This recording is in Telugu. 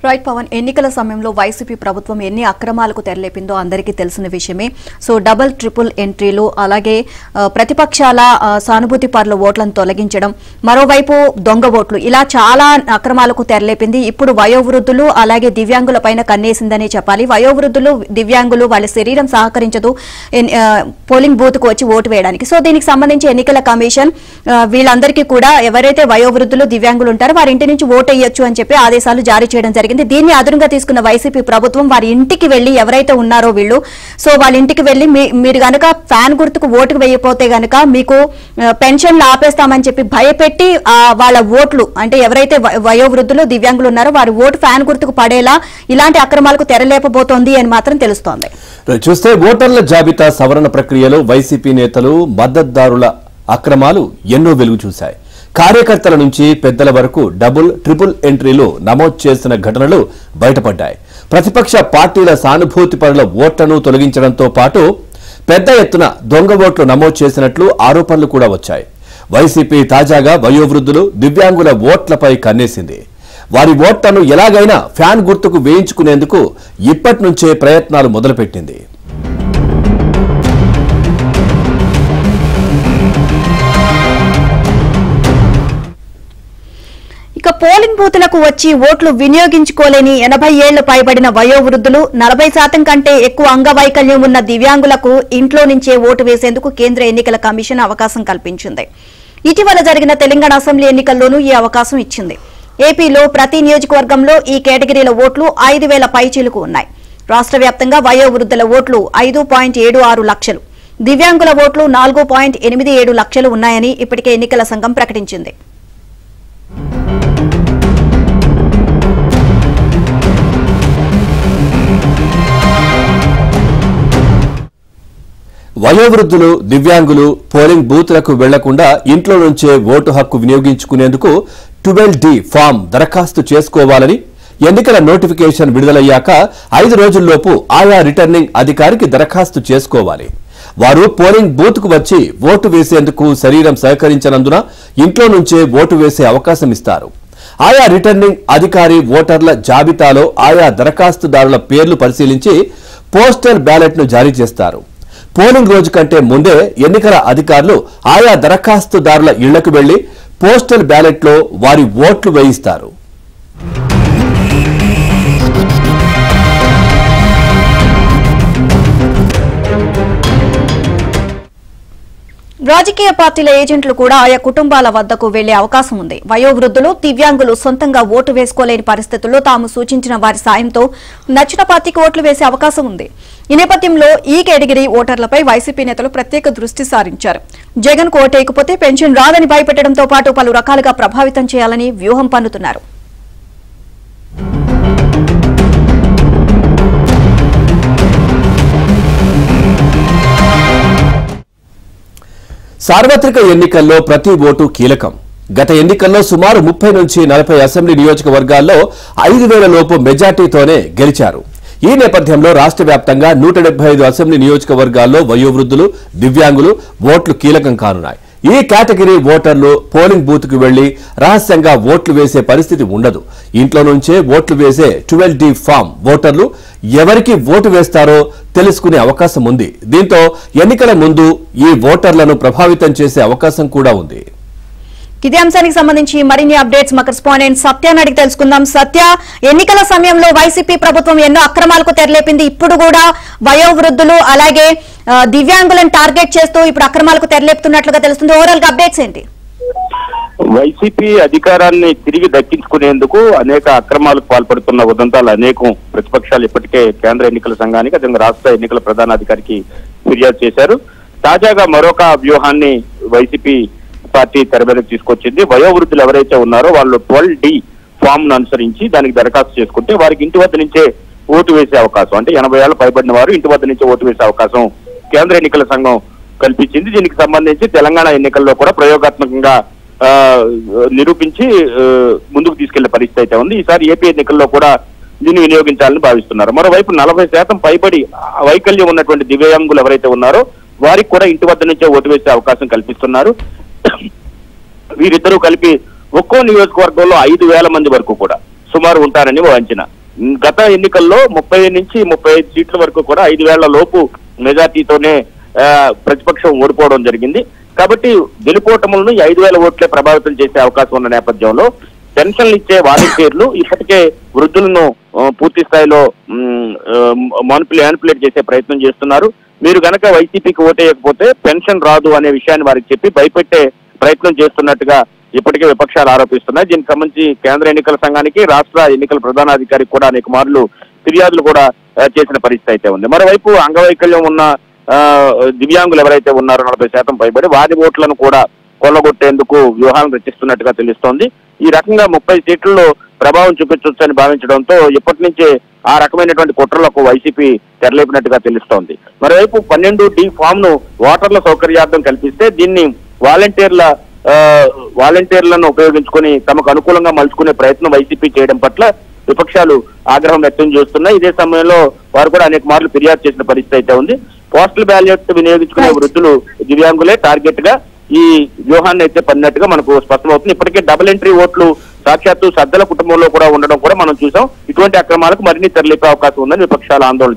రైట్ పవన్, ఎన్నికల సమయంలో వైసీపీ ప్రభుత్వం ఎన్ని అక్రమాలకు తెరలేపిందో అందరికీ తెలిసిన విషయమే. సో డబుల్ ట్రిపుల్ ఎంట్రీలు, అలాగే ప్రతిపక్షాల సానుభూతి పరుల ఓట్లను తొలగించడం, మరోవైపు దొంగ ఓట్లు, ఇలా చాలా అక్రమాలకు తెరలేపింది. ఇప్పుడు వయోవృద్ధులు అలాగే దివ్యాంగుల పైన కన్నేసిందనే చెప్పాలి. వయోవృద్ధులు, దివ్యాంగులు వాళ్ళ శరీరం సహకరించదు పోలింగ్ బూత్ కు వచ్చి ఓటు వేయడానికి. సో దీనికి సంబంధించి ఎన్నికల కమిషన్ వీళ్ళందరికీ కూడా ఎవరైతే వయోవృద్ధులు, దివ్యాంగులు ఉంటారో వారి ఇంటి నుంచి ఓటు వేయొచ్చు అని చెప్పి ఆదేశాలు జారీ చేయడం జరిగింది. దీన్ని అదునుగా తీసుకున్న వైసీపీ ప్రభుత్వం వారి ఇంటికి వెళ్లి ఎవరైతే ఉన్నారో వీళ్ళు, సో వాళ్ళ ఇంటికి వెళ్లి మీరు గనక ఫ్యాన్ గుర్తుకు ఓటుకు వేయకపోతే గనక మీకు పెన్షన్లు ఆపేస్తామని చెప్పి భయపెట్టి వాళ్ళ ఓట్లు, అంటే ఎవరైతే వయోవృద్ధులు, దివ్యాంగులు ఉన్నారో వారి ఓటు ఫ్యాన్ గుర్తుకు పడేలా ఇలాంటి అక్రమాలకు తెరలేపబోతోంది అని మాత్రం తెలుస్తోంది. చూస్తే ఓటర్ల జాబితా సవరణ ప్రక్రియలో వైసీపీ నేతలు, మద్దతుదారుల అక్రమాలు ఎన్నో వెలుగు చూశాయి. కార్యకర్తల నుంచి పెద్దల వరకు డబుల్ ట్రిపుల్ ఎంట్రీలు నమోదు చేసిన ఘటనలు బయటపడ్డాయి. ప్రతిపక్ష పార్టీల సానుభూతి పరుల ఓట్లను తొలగించడంతో పాటు పెద్ద ఎత్తున దొంగ ఓట్లు నమోదు చేసినట్లు ఆరోపణలు కూడా వచ్చాయి. వైసీపీ తాజాగా వయోవృద్ధులు, దివ్యాంగుల ఓట్లపై కన్నేసింది. వారి ఓట్లను ఎలాగైనా ఫ్యాన్ గుర్తుకు వేయించుకునేందుకు ఇప్పటి నుంచే ప్రయత్నాలు మొదలుపెట్టింది. ఇక పోలింగ్ బూతులకు వచ్చి ఓట్లు వినియోగించుకోలేని 80 ఏళ్లు పైబడిన వయోవృద్ధులు, 40% కంటే ఎక్కువ అంగవైకల్యం ఉన్న దివ్యాంగులకు ఇంట్లో నుంచే ఓటు వేసేందుకు కేంద్ర ఎన్నికల కమిషన్ అవకాశం కల్పించింది. ఇటీవల జరిగిన తెలంగాణ అసెంబ్లీ ఎన్నికల్లోనూ ఈ అవకాశం ఇచ్చింది. ఏపీలో ప్రతి నియోజకవర్గంలో ఈ కేటగిరీల ఓట్లు 5,000 పైచీలకు ఉన్నాయి. రాష్ట్ర వ్యాప్తంగా వయోవృద్ధుల ఓట్లు 5.76 లక్షలు, దివ్యాంగుల ఓట్లు 4.87 లక్షలు ఉన్నాయని ఇప్పటికే ఎన్నికల సంఘం ప్రకటించింది. వయోవృద్ధులు, దివ్యాంగులు పోలింగ్ బూత్లకు వెళ్లకుండా ఇంట్లో నుంచే ఓటు హక్కు వినియోగించుకునేందుకు 12D ఫామ్ దరఖాస్తు చేసుకోవాలని ఎన్నికల నోటిఫికేషన్ విడుదలయ్యాక 5 రోజుల్లోపు ఆయా రిటర్నింగ్ అధికారికి దరఖాస్తు చేసుకోవాలి. వారు పోలింగ్ బూత్ కు వచ్చి ఓటు వేసేందుకు శరీరం సహకరించనందున ఇంట్లో నుంచే ఓటు వేసే అవకాశం ఇస్తారు. ఆయా రిటర్నింగ్ అధికారి ఓటర్ల జాబితాలో ఆయా దరఖాస్తుదారుల పేర్లు పరిశీలించి పోస్టల్ బ్యాలెట్ ను జారీ చేస్తారు. పోలింగ్ రోజు కంటే ముందే ఎన్నికల అధికారులు ఆయా దరఖాస్తుదారుల ఇళ్లకు వెళ్లి పోస్టల్ బ్యాలెట్ లో వారి ఓట్లు వేయిస్తారు. రాజకీయ పార్టీల ఏజెంట్లు కూడా ఆయా కుటుంబాల వద్దకు వెళ్లే అవకాశం ఉంది. వయోవృద్ధులు, దివ్యాంగులు సొంతంగా ఓటు వేసుకోలేని పరిస్థితుల్లో తాము సూచించిన వారి సాయంతో నచ్చిన పార్టీకి ఓట్లు వేసే అవకాశం ఉంది. ఈ నేపథ్యంలో ఈ కేటగిరీ ఓటర్లపై వైసీపీ నేతలు ప్రత్యేక దృష్టి సారించారు. జగన్ కు ఓటేయకపోతే పెన్షన్ రాదని భయపెట్టడంతో పాటు పలు రకాలుగా ప్రభావితం చేయాలని వ్యూహం పన్నుతున్నారు. సార్వత్రిక ఎన్నికల్లో ప్రతి ఓటు కీలకం. గత ఎన్నికల్లో సుమారు 30 నుంచి 40 అసెంబ్లీ నియోజకవర్గాల్లో 5,000 లోపు మెజార్టీతోనే గెలిచారు. ఈ నేపథ్యంలో రాష్ట్ర వ్యాప్తంగా 175 అసెంబ్లీ నియోజకవర్గాల్లో వయోవృద్ధులు, దివ్యాంగులు ఓట్లు కీలకం కానున్నాయి. ఈ కేటగిరీ ఓటర్లు పోలింగ్ బూత్ కు వెళ్లి రహస్యంగా ఓట్లు వేసే పరిస్థితి ఉండదు. ఇంట్లో నుంచే ఓట్లు వేసే 12D ఫామ్ ఓటర్లు ఎవరికి ఓటు వేస్తారో తెలుసుకునే అవకాశం ఉంది. దీంతో ఎన్నికల ముందు ఈ ఓటర్లను ప్రభావితం చేసే అవకాశం కూడా ఉంది. ఇదే అంశానికి సంబంధించి మరిన్ని అప్డేట్స్ మా కరెస్పాండెంట్ సత్యాన్ని అడిగి తెలుసుకుందాం. సత్య, ఎన్నికల సమయంలో వైసీపీ ప్రభుత్వం ఎన్నో అక్రమాలకు తెరలేపింది. ఇప్పుడు కూడా వయోవృద్ధులు అలాగే దివ్యాంగులను టార్గెట్ చేస్తూ ఇప్పుడు అక్రమాలకు తెరలేపుతున్నట్లుగా తెలుస్తుంది. ఓవరాల్ గా అప్డేట్స్ ఏంటి? వైసీపీ అధికారాన్ని తిరిగి దక్కించుకునేందుకు అనేక అక్రమాలకు పాల్పడుతున్న ఉదంతాలు అనేకం ప్రతిపక్షాలు ఇప్పటికే కేంద్ర ఎన్నికల సంఘానికి, అదేవిధంగా రాష్ట్ర ఎన్నికల ప్రధానాధికారికి ఫిర్యాదు చేశారు. తాజాగా మరొక వ్యూహాన్ని వైసీపీ పార్టీ తెర మీదకు తీసుకొచ్చింది. వయోవృద్ధులు ఎవరైతే ఉన్నారో వాళ్ళు 12D ఫామ్ ను అనుసరించి దానికి దరఖాస్తు చేసుకుంటే వారికి ఇంటి వద్ద నుంచే ఓటు వేసే అవకాశం, అంటే 80 ఏళ్ల పైబడిన వారు ఇంటి వద్ద నుంచే ఓటు వేసే అవకాశం కేంద్ర ఎన్నికల సంఘం కల్పించింది. దీనికి సంబంధించి తెలంగాణ ఎన్నికల్లో కూడా ప్రయోగాత్మకంగా నిరూపించి ముందుకు తీసుకెళ్లే పరిస్థితి అయితే ఉంది. ఈసారి ఏపీ ఎన్నికల్లో కూడా దీన్ని వినియోగించాలని భావిస్తున్నారు. మరోవైపు 40% పైబడి వైకల్యం ఉన్నటువంటి దివ్యాంగులు ఎవరైతే ఉన్నారో వారికి కూడా ఇంటి వద్ద నుంచే ఓటు వేసే అవకాశం కల్పిస్తున్నారు. వీరిద్దరూ కలిపి ఒక్కో నియోజకవర్గంలో 5,000 మంది వరకు కూడా, సో సుమారు ఉంటారని ఓ అంచనా. గత ఎన్నికల్లో 30 నుంచి 35 సీట్ల వరకు కూడా 5,000 లోపు మెజార్టీతోనే ప్రతిపక్షం ఓడిపోవడం జరిగింది. కాబట్టి గెలుపోటములను 5,000 ఓట్లే ప్రభావితం చేసే అవకాశం ఉన్న నేపథ్యంలో పెన్షన్లు ఇచ్చే వాలంటీర్లు ఇప్పటికే వృద్ధులను పూర్తి స్థాయిలో మ్యానిపులేట్ చేసే ప్రయత్నం చేస్తున్నారు. మీరు గనక వైసీపీకి ఓటేయకపోతే పెన్షన్ రాదు అనే విషయాన్ని వారికి చెప్పి భయపెట్టే ప్రయత్నం చేస్తున్నట్టుగా ఇప్పటికే విపక్షాలు ఆరోపిస్తున్నాయి. దీనికి సంబంధించి కేంద్ర ఎన్నికల సంఘానికి, రాష్ట్ర ఎన్నికల ప్రధానాధికారికి కూడా అనేక మార్లు ఫిర్యాదులు కూడా చేసిన పరిస్థితి అయితే ఉంది. మరోవైపు అంగవైకల్యం ఉన్న దివ్యాంగులు ఎవరైతే ఉన్నారో 40% పైబడి వారి ఓట్లను కూడా కొల్లగొట్టేందుకు వ్యూహాలను రచిస్తున్నట్టుగా తెలుస్తోంది. ఈ రకంగా 30 సీట్లలో ప్రభావం చూపించవచ్చని భావించడంతో ఇప్పటి నుంచే ఆ రకమైనటువంటి కుట్రలకు వైసీపీ తెరలేపినట్టుగా తెలుస్తోంది. మరోవైపు 12D ఫామ్ ను ఓటర్ల సౌకర్యార్థం కల్పిస్తే దీన్ని వాలంటీర్లను ఉపయోగించుకుని తమకు అనుకూలంగా మలుచుకునే ప్రయత్నం వైసీపీ చేయడం పట్ల విపక్షాలు ఆగ్రహం వ్యక్తం చేస్తున్నాయి. ఇదే సమయంలో వారు కూడా అనేక మార్లు ఫిర్యాదు చేసిన పరిస్థితి అయితే ఉంది. పోస్టల్ బ్యాలెట్ వినియోగించుకునే వృద్ధులు, దివ్యాంగులే టార్గెట్ గా ఈ వ్యూహాన్ని అయితే పడినట్టుగా మనకు స్పష్టమవుతుంది. ఇప్పటికే డబుల్ ఎంట్రీ ఓట్లు సాక్షాత్తు సద్దల కుటుంబంలో కూడా ఉండడం కూడా మనం చూసాం. ఇటువంటి అక్రమాలకు మరిన్ని తెరలేపే అవకాశం ఉందని విపక్షాల ఆందోళన.